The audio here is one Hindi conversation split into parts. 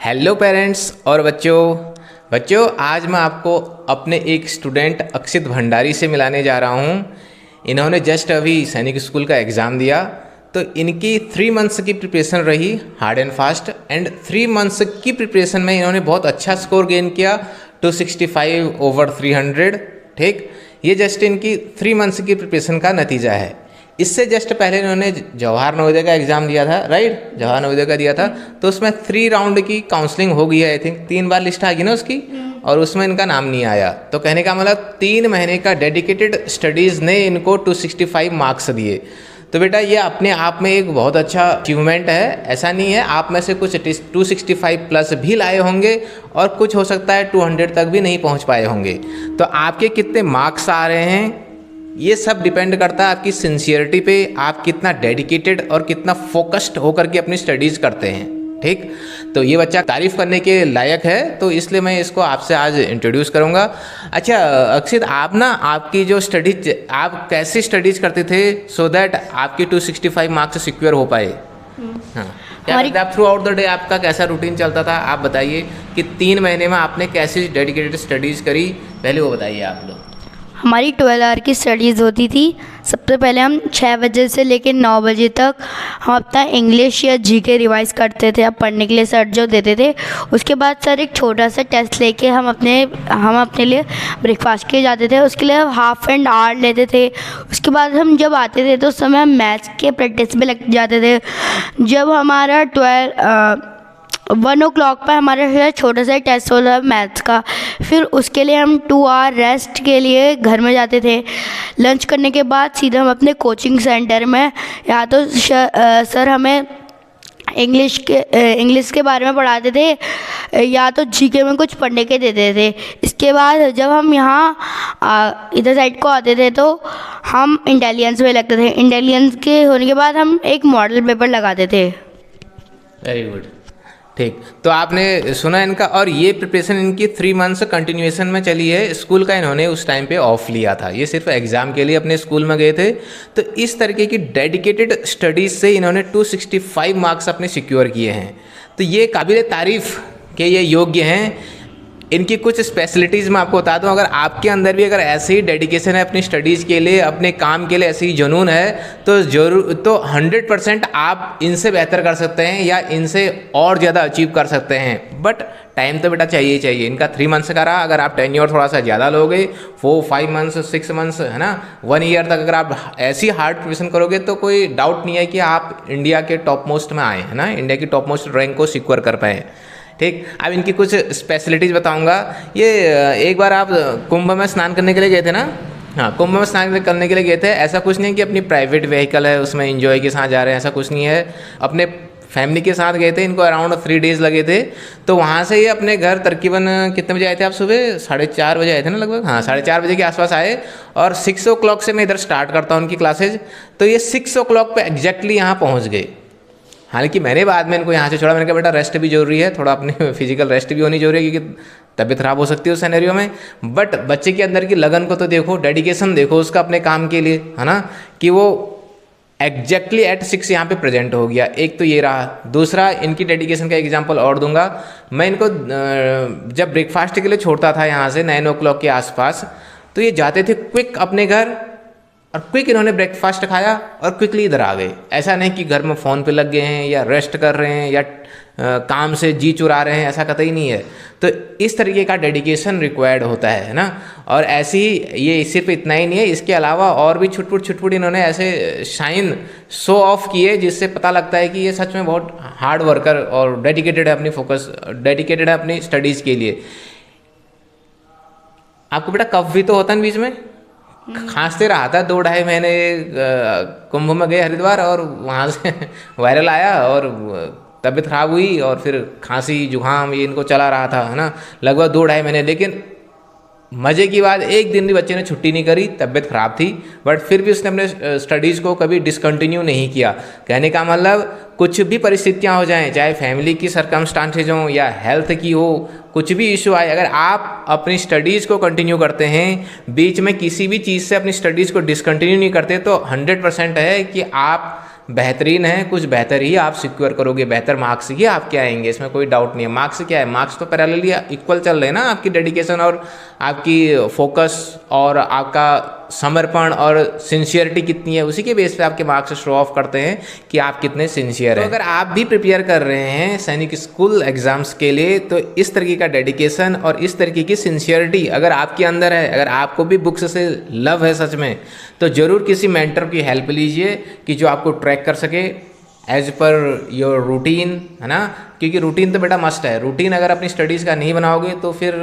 हेलो पेरेंट्स और बच्चों आज मैं आपको अपने एक स्टूडेंट अक्षित भंडारी से मिलाने जा रहा हूँ। इन्होंने जस्ट अभी सैनिक स्कूल का एग्ज़ाम दिया, तो इनकी 3 मंथ्स की प्रिपरेशन रही hard and fast, and 3 months की प्रिपरेशन में इन्होंने बहुत अच्छा स्कोर गेन किया 265 ओवर 300। ठीक, ये जस्ट इनकी 3 मंथ्स की प्रिपरेशन का नतीजा है। इससे जस्ट पहले इन्होंने जवाहर नवोदय का एग्ज़ाम दिया था, राइट, जवाहर नवोदय का दिया था, तो उसमें 3 राउंड की काउंसलिंग हो गई है। आई थिंक 3 बार लिस्ट आ गई ना उसकी, और उसमें इनका नाम नहीं आया। तो कहने का मतलब 3 महीने का डेडिकेटेड स्टडीज़ ने इनको 265 मार्क्स दिए। तो बेटा ये अपने आप में एक बहुत अच्छा अचीवमेंट है। ऐसा नहीं है, आप में से कुछ 265 प्लस भी लाए होंगे और कुछ हो सकता है 200 तक भी नहीं पहुंच पाए होंगे। तो आपके कितने मार्क्स आ रहे हैं ये सब डिपेंड करता है आपकी सिंसियरिटी पे, आप कितना डेडिकेटेड और कितना फोकस्ड होकर के अपनी स्टडीज़ करते हैं। ठीक, तो ये बच्चा तारीफ़ करने के लायक है, तो इसलिए मैं इसको आपसे आज इंट्रोड्यूस करूँगा। अच्छा अक्षित, आप ना आपकी जो स्टडीज, आप कैसे स्टडीज़ करते थे सो दैट आपकी 265 मार्क्स सिक्योर हो पाए? हाँ, क्या करते आप थ्रू आउट द डे, आपका कैसा रूटीन चलता था? आप बताइए कि 3 महीने में आपने कैसी डेडिकेटेड स्टडीज़ करी, पहले वो बताइए आप लोग। हमारी 12 आवर की स्टडीज़ होती थी। सबसे पहले हम 6 बजे से लेकर 9 बजे तक हम अपना इंग्लिश या जीके रिवाइज करते थे, अब पढ़ने के लिए सर जो देते थे। उसके बाद सर एक छोटा सा टेस्ट लेके हम अपने लिए ब्रेकफास्ट के जाते थे। उसके लिए हाफ एन आवर लेते थे। उसके बाद हम जब आते थे तो उस समय हम मैथ्स के प्रैक्टिस में लग जाते थे। जब हमारा 1 o'clock पर हमारा छोटा सा टेस्ट होता है मैथ्स का, फिर उसके लिए हम 2 आवर रेस्ट के लिए घर में जाते थे। लंच करने के बाद सीधा हम अपने कोचिंग सेंटर में, या तो सर हमें इंग्लिश के बारे में पढ़ाते थे या तो जीके में कुछ पढ़ने के देते थे। इसके बाद जब हम यहाँ इधर साइड को आते थे तो हम इंटेलिजेंस में लगते थे। इंटेलिजेंस के होने के बाद हम एक मॉडल पेपर लगाते थे। Very good. ठीक, तो आपने सुना इनका, और ये प्रिपरेशन इनकी 3 मंथ्स कंटिन्यूएशन में चली है। स्कूल का इन्होंने उस टाइम पे ऑफ लिया था, ये सिर्फ एग्ज़ाम के लिए अपने स्कूल में गए थे। तो इस तरीके की डेडिकेटेड स्टडीज़ से इन्होंने 265 मार्क्स अपने सिक्योर किए हैं। तो ये काबिल तारीफ़ के ये योग्य हैं। इनकी कुछ स्पेशलिटीज़ मैं आपको बता दूं, अगर आपके अंदर भी अगर ऐसे ही डेडिकेशन है अपनी स्टडीज़ के लिए, अपने काम के लिए ऐसी ही जुनून है, तो ज़रूर, तो 100% आप इनसे बेहतर कर सकते हैं या इनसे और ज़्यादा अचीव कर सकते हैं। बट टाइम तो बेटा चाहिए ही चाहिए। इनका 3 मंथ्स का रहा, अगर आप टेन्योर थोड़ा सा ज़्यादा लोगे, 4-5 मंथ्स 6 मंथ्स, है ना, 1 ईयर तक अगर आप ऐसी हार्ड प्रिपरेशन करोगे तो कोई डाउट नहीं है कि आप इंडिया के टॉप मोस्ट में आए, है ना, इंडिया की टॉप मोस्ट रैंक को सिक्योर कर पाए। ठीक, अब इनकी कुछ स्पेशलिटीज़ बताऊंगा। ये एक बार आप कुंभ में स्नान करने के लिए गए थे ना? हाँ, कुंभ में स्नान करने के लिए गए थे। ऐसा कुछ नहीं कि अपनी प्राइवेट व्हीकल है उसमें एंजॉय के साथ जा रहे हैं, ऐसा कुछ नहीं है। अपने फैमिली के साथ गए थे। इनको अराउंड 3 डेज़ लगे थे। तो वहाँ से ये अपने घर तकरीबन कितने बजे आए थे आप? सुबह 4:30 बजे आए थे ना लगभग? हाँ, 4:30 बजे के आसपास आए, और 6 o'clock से मैं इधर स्टार्ट करता हूँ उनकी क्लासेज। तो ये 6 o'clock पे एग्जैक्टली यहाँ पहुँच गए। हालांकि मैंने बाद में इनको यहाँ से छोड़ा, मैंने कहा बेटा रेस्ट भी जरूरी है, थोड़ा अपने फिजिकल रेस्ट भी होनी जरूरी है, क्योंकि तबीयत खराब हो सकती है उस सिनेरियो में। बट बच्चे के अंदर की लगन को तो देखो, डेडिकेशन देखो उसका अपने काम के लिए, है ना, कि वो एग्जैक्टली एट 6 यहाँ पे प्रेजेंट हो गया। एक तो ये रहा। दूसरा, इनकी डेडिकेशन का एग्जांपल और दूंगा मैं इनको। जब ब्रेकफास्ट के लिए छोड़ता था यहाँ से 9 o'clock के आसपास, तो ये जाते थे क्विक अपने घर, और क्विक इन्होंने ब्रेकफास्ट खाया और क्विकली इधर आ गए। ऐसा नहीं कि घर में फ़ोन पे लग गए हैं या रेस्ट कर रहे हैं या काम से जी चुरा रहे हैं, ऐसा कतई नहीं है। तो इस तरीके का डेडिकेशन रिक्वायर्ड होता है ना। और ऐसे ही ये सिर्फ इतना ही नहीं है, इसके अलावा और भी छुटपुट इन्होंने ऐसे शाइन शो ऑफ किए जिससे पता लगता है कि ये सच में बहुत हार्ड वर्कर और डेडिकेटेड है, अपनी फोकस डेडिकेटेड है अपनी स्टडीज़ के लिए। आपको बेटा कफ भी तो होता है बीच में, खांसते रहा था 2-2.5 महीने। कुंभ में गए हरिद्वार, और वहाँ से वायरल आया और तबीयत खराब हुई, और फिर खांसी जुकाम ये इनको चला रहा था, है ना, लगभग 2-2.5 महीने। लेकिन मज़े की बात, एक दिन भी बच्चे ने छुट्टी नहीं करी, तबीयत ख़राब थी, बट फिर भी उसने अपने स्टडीज़ को कभी डिसकंटिन्यू नहीं किया। कहने का मतलब, कुछ भी परिस्थितियां हो जाएं, चाहे फैमिली की सरकमस्टांसेज हों या हेल्थ की हो, कुछ भी इशू आए, अगर आप अपनी स्टडीज़ को कंटिन्यू करते हैं, बीच में किसी भी चीज़ से अपनी स्टडीज़ को डिसकंटिन्यू नहीं करते, तो 100% है कि आप बेहतरीन है, कुछ बेहतर ही आप सिक्योर करोगे, बेहतर मार्क्स ही आपके आएंगे, इसमें कोई डाउट नहीं है। मार्क्स क्या है, मार्क्स तो पैरेलली इक्वल चल रहे हैं ना, आपकी डेडिकेशन और आपकी फोकस और आपका समर्पण और सिंसियरिटी कितनी है, उसी के बेस पे आपके मार्क्स शो ऑफ करते हैं कि आप कितने सिंसियर हैं। तो अगर आप भी प्रिपेयर कर रहे हैं सैनिक स्कूल एग्जाम्स के लिए, तो इस तरीके का डेडिकेशन और इस तरीके की सिंसियरिटी अगर आपके अंदर है, अगर आपको भी बुक्स से लव है सच में, तो ज़रूर किसी मेंटर की हेल्प लीजिए कि जो आपको ट्रैक कर सके एज पर योर रूटीन, है ना, क्योंकि रूटीन तो बेटा मस्ट है। रूटीन अगर अपनी स्टडीज़ का नहीं बनाओगे तो फिर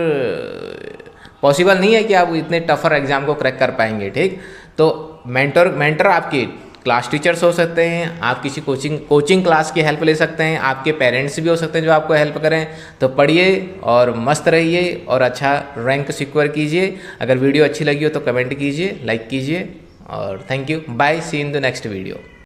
पॉसिबल नहीं है कि आप इतने टफर एग्जाम को क्रैक कर पाएंगे, ठीक। तो मेंटर आपके क्लास टीचर्स हो सकते हैं, आप किसी कोचिंग क्लास की हेल्प ले सकते हैं, आपके पेरेंट्स भी हो सकते हैं जो आपको हेल्प करें। तो पढ़िए और मस्त रहिए और अच्छा रैंक सिक्योर कीजिए। अगर वीडियो अच्छी लगी हो तो कमेंट कीजिए, लाइक कीजिए और thank you, bye, see in the next video.